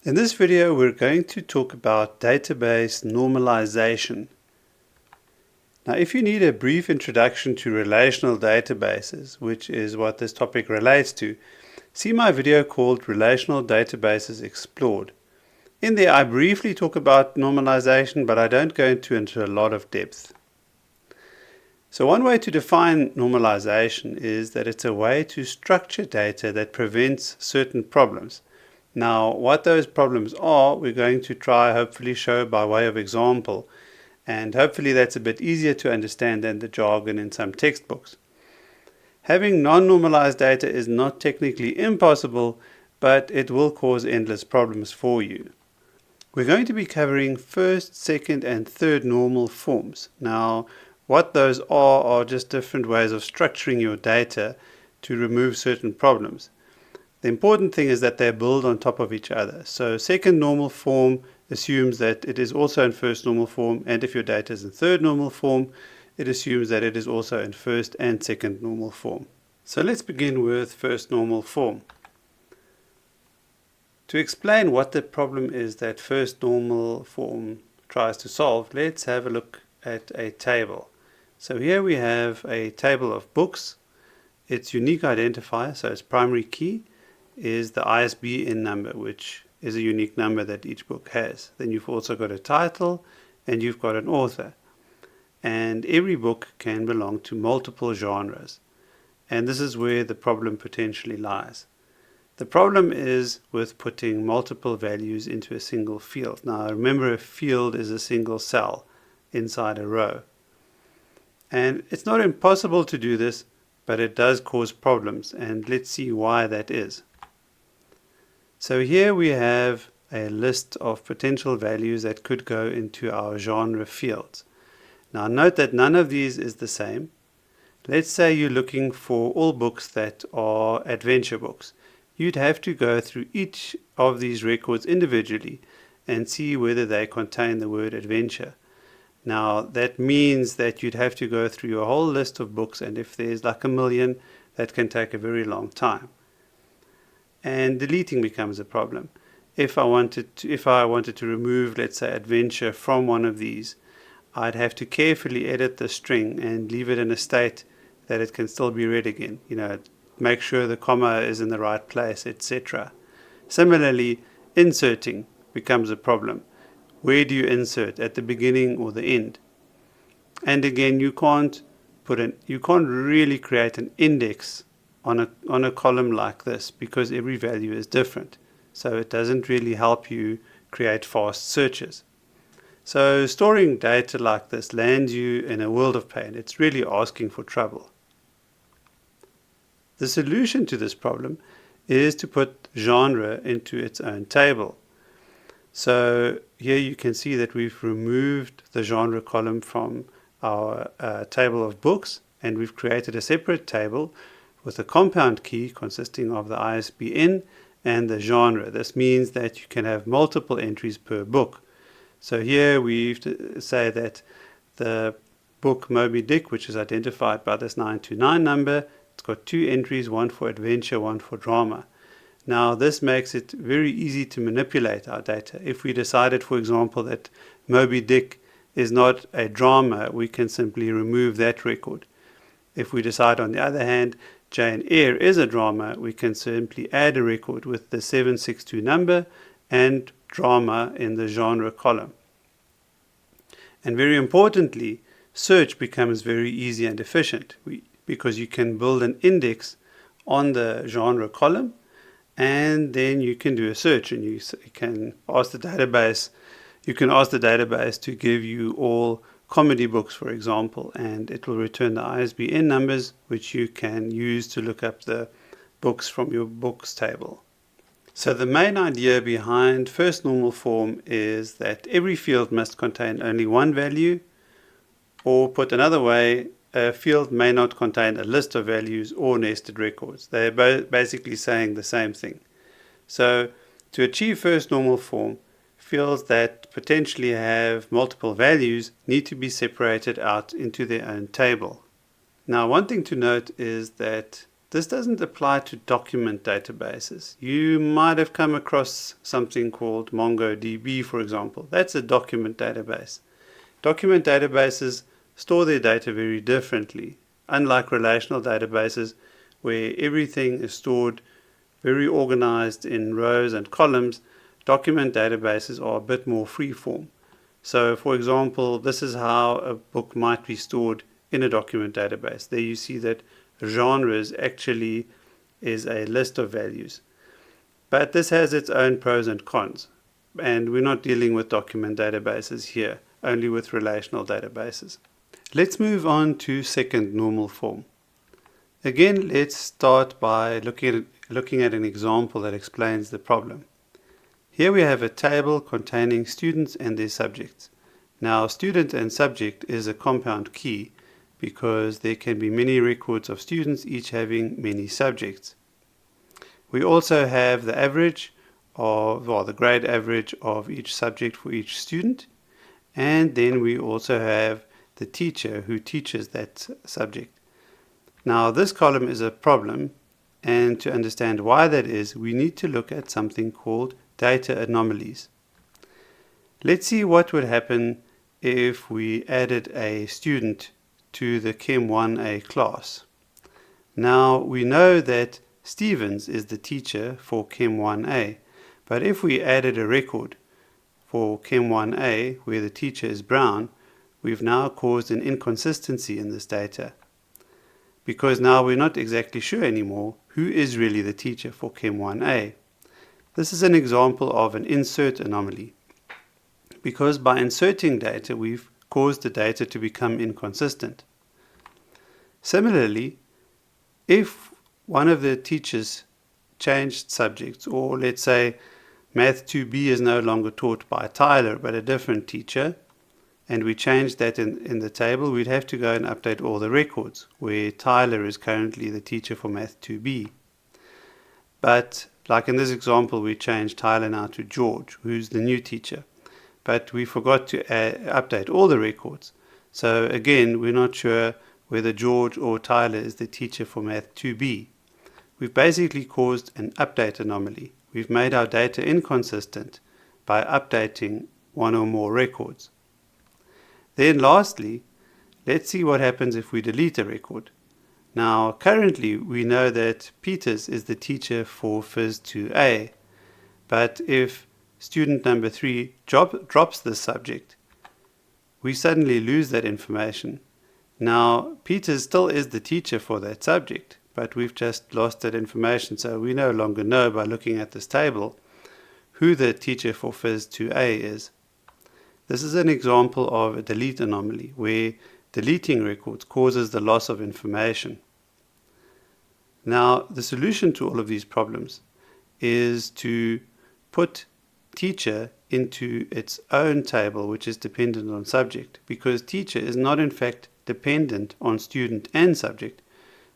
In this video, we're going to talk about database normalization. Now, if you need a brief introduction to relational databases, which is what this topic relates to, see my video called Relational Databases Explored. In there, I briefly talk about normalization, but I don't go into a lot of depth. So one way to define normalization is that it's a way to structure data that prevents certain problems. Now, what those problems are, we're going to try hopefully show by way of example, and hopefully that's a bit easier to understand than the jargon in some textbooks. Having non-normalized data is not technically impossible, but it will cause endless problems for you. We're going to be covering first, second, and third normal forms. Now, what those are just different ways of structuring your data to remove certain problems. The important thing is that they build on top of each other. So second normal form assumes that it is also in first normal form, and if your data is in third normal form, it assumes that it is also in first and second normal form. So let's begin with first normal form. To explain what the problem is that first normal form tries to solve, let's have a look at a table. So here we have a table of books. Its unique identifier, so its primary key, is the ISBN number, which is a unique number that each book has. Then you've also got a title and you've got an author. And every book can belong to multiple genres. And this is where the problem potentially lies. The problem is with putting multiple values into a single field. Now remember, a field is a single cell inside a row. And it's not impossible to do this, but it does cause problems, and let's see why that is. So here we have a list of potential values that could go into our genre fields. Now note that none of these is the same. Let's say you're looking for all books that are adventure books. You'd have to go through each of these records individually and see whether they contain the word adventure. Now that means that you'd have to go through your whole list of books, and if there's like 1 million, that can take a very long time. And deleting becomes a problem. If I wanted to remove, let's say, adventure from one of these, I'd have to carefully edit the string and leave it in a state that it can still be read again. Make sure the comma is in the right place, etc. Similarly, inserting becomes a problem. Where do you insert, at the beginning or the end? And again, you can't really create an index on a column like this, because every value is different. So it doesn't really help you create fast searches. So storing data like this lands you in a world of pain. It's really asking for trouble. The solution to this problem is to put genre into its own table. So here you can see that we've removed the genre column from our table of books, and we've created a separate table with a compound key consisting of the ISBN and the genre. This means that you can have multiple entries per book. So here we say that the book Moby Dick, which is identified by this 929 number, it's got 2 entries, one for adventure, one for drama. Now this makes it very easy to manipulate our data. If we decided, for example, that Moby Dick is not a drama, we can simply remove that record. If we decide, on the other hand, Jane Eyre is a drama, we can simply add a record with the 762 number and drama in the genre column. And very importantly, search becomes very easy and efficient because you can build an index on the genre column, and then you can do a search, and you can ask the database to give you all comedy books, for example, and it will return the ISBN numbers, which you can use to look up the books from your books table. So the main idea behind first normal form is that every field must contain only one value, or put another way, a field may not contain a list of values or nested records. They're basically saying the same thing. So to achieve first normal form, fields that potentially have multiple values need to be separated out into their own table. Now, one thing to note is that This doesn't apply to document databases. You might have come across something called MongoDB, for example. That's a document database. Document databases store their data very differently, unlike relational databases where everything is stored very organized in rows and columns. Document databases are a bit more free-form. So, for example, this is how a book might be stored in a document database. There you see that genres actually is a list of values. But this has its own pros and cons. And we're not dealing with document databases here, only with relational databases. Let's move on to second normal form. Again, let's start by looking at an example that explains the problem. Here we have a table containing students and their subjects. Now, student and subject is a compound key because there can be many records of students, each having many subjects. We also have the average the grade average of each subject for each student, and then we also have the teacher who teaches that subject. Now, this column is a problem, and to understand why that is, we need to look at something called data anomalies. Let's see what would happen if we added a student to the Chem 1A class. Now, we know that Stevens is the teacher for Chem 1A, but if we added a record for Chem 1A where the teacher is Brown, we've now caused an inconsistency in this data, because now we're not exactly sure anymore who is really the teacher for Chem 1A. This is an example of an insert anomaly, because by inserting data we've caused the data to become inconsistent. Similarly, if one of the teachers changed subjects, or let's say Math 2B is no longer taught by Tyler but a different teacher, and we changed that in the table, we'd have to go and update all the records where Tyler is currently the teacher for Math 2B. But like in this example, we changed Tyler now to George, who's the new teacher. But we forgot to update all the records. So again, we're not sure whether George or Tyler is the teacher for Math 2B. We've basically caused an update anomaly. We've made our data inconsistent by updating one or more records. Then lastly, let's see what happens if we delete a record. Now, currently we know that Peters is the teacher for Phys 2A, but if student number 3 drops this subject, we suddenly lose that information. Now, Peters still is the teacher for that subject, but we've just lost that information, so we no longer know by looking at this table who the teacher for Phys 2A is. This is an example of a delete anomaly, where deleting records causes the loss of information. Now, the solution to all of these problems is to put teacher into its own table, which is dependent on subject, because teacher is not in fact dependent on student and subject.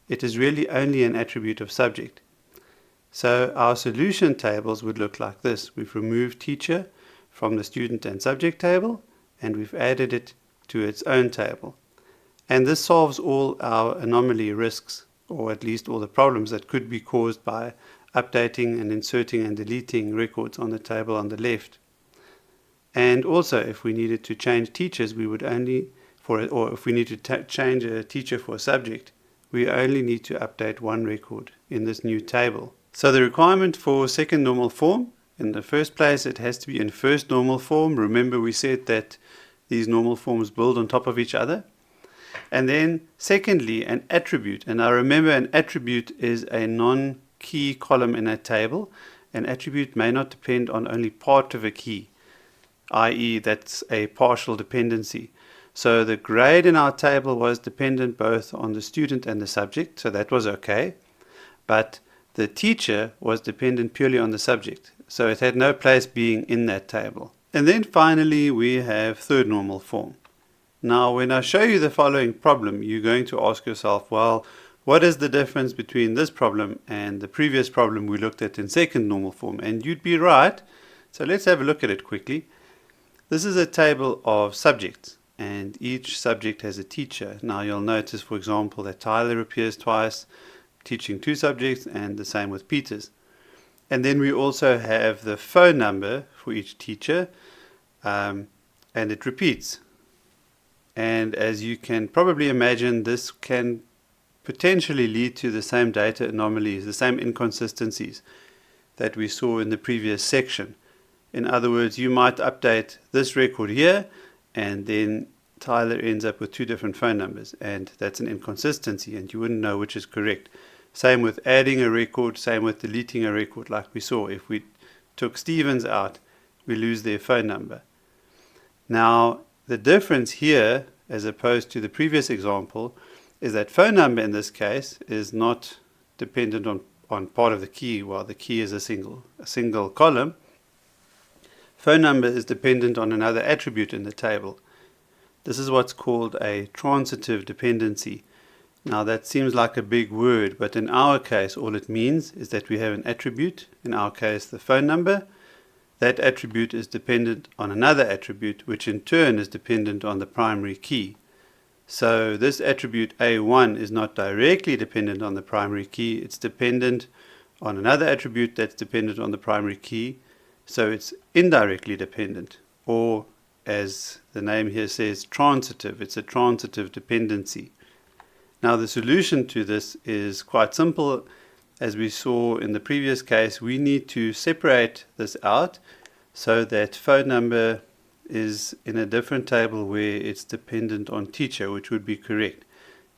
It is really only an attribute of subject. So our solution tables would look like this. We've removed teacher from the student and subject table, and we've added it to its own table. And this solves all our anomaly risks, or at least all the problems that could be caused by updating and inserting and deleting records on the table on the left. And also, if we needed to change teachers, we would only, or if we need to change a teacher for a subject, we only need to update one record in this new table. So the requirement for second normal form, in the first place, it has to be in first normal form. Remember, we said that these normal forms build on top of each other. And then secondly, an attribute. And now remember, an attribute is a non-key column in a table. An attribute may not depend on only part of a key, i.e. that's a partial dependency. So the grade in our table was dependent both on the student and the subject, so that was okay. But the teacher was dependent purely on the subject, so it had no place being in that table. And then finally we have third normal form. Now when I show you the following problem, you're going to ask yourself, well, what is the difference between this problem and the previous problem we looked at in second normal form? And you'd be right, so let's have a look at it quickly. This is a table of subjects, and each subject has a teacher. Now you'll notice, for example, that Tyler appears twice, teaching 2 subjects, and the same with Peter's. And then we also have the phone number for each teacher, and it repeats. And as you can probably imagine, this can potentially lead to the same data anomalies, the same inconsistencies that we saw in the previous section. In other words, you might update this record here, and then Tyler ends up with 2 different phone numbers, and that's an inconsistency, and you wouldn't know which is correct. Same with adding a record, same with deleting a record, like we saw. If we took Stevens out, we lose their phone number. Now, the difference here, as opposed to the previous example, is that phone number in this case is not dependent on part of the key, while the key is a single column. Phone number is dependent on another attribute in the table. This is what's called a transitive dependency. Now that seems like a big word, but in our case all it means is that we have an attribute, in our case the phone number. That attribute is dependent on another attribute, which in turn is dependent on the primary key. So this attribute A1 is not directly dependent on the primary key, it's dependent on another attribute that's dependent on the primary key, so it's indirectly dependent, or as the name here says, transitive. It's a transitive dependency. Now the solution to this is quite simple. As we saw in the previous case, we need to separate this out so that phone number is in a different table where it's dependent on teacher, which would be correct.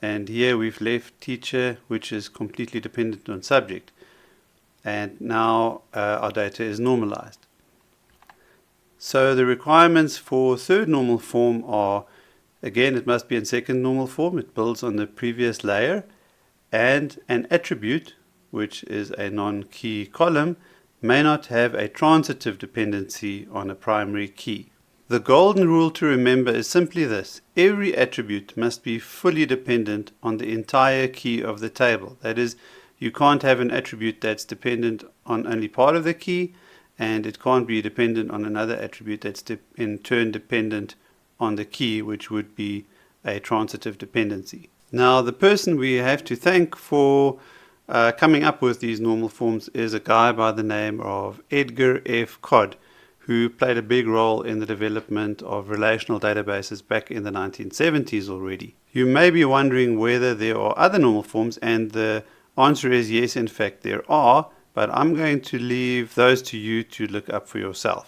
And here we've left teacher, which is completely dependent on subject. And now our data is normalized. So the requirements for third normal form are, again, it must be in second normal form. It builds on the previous layer. And an attribute, which is a non-key column, may not have a transitive dependency on a primary key. The golden rule to remember is simply this: every attribute must be fully dependent on the entire key of the table. That is, you can't have an attribute that's dependent on only part of the key, and it can't be dependent on another attribute that's in turn dependent on the key, which would be a transitive dependency. Now, the person we have to thank for coming up with these normal forms is a guy by the name of Edgar F. Codd, who played a big role in the development of relational databases back in the 1970s already. You may be wondering whether there are other normal forms, and the answer is yes, in fact there are, but I'm going to leave those to you to look up for yourself.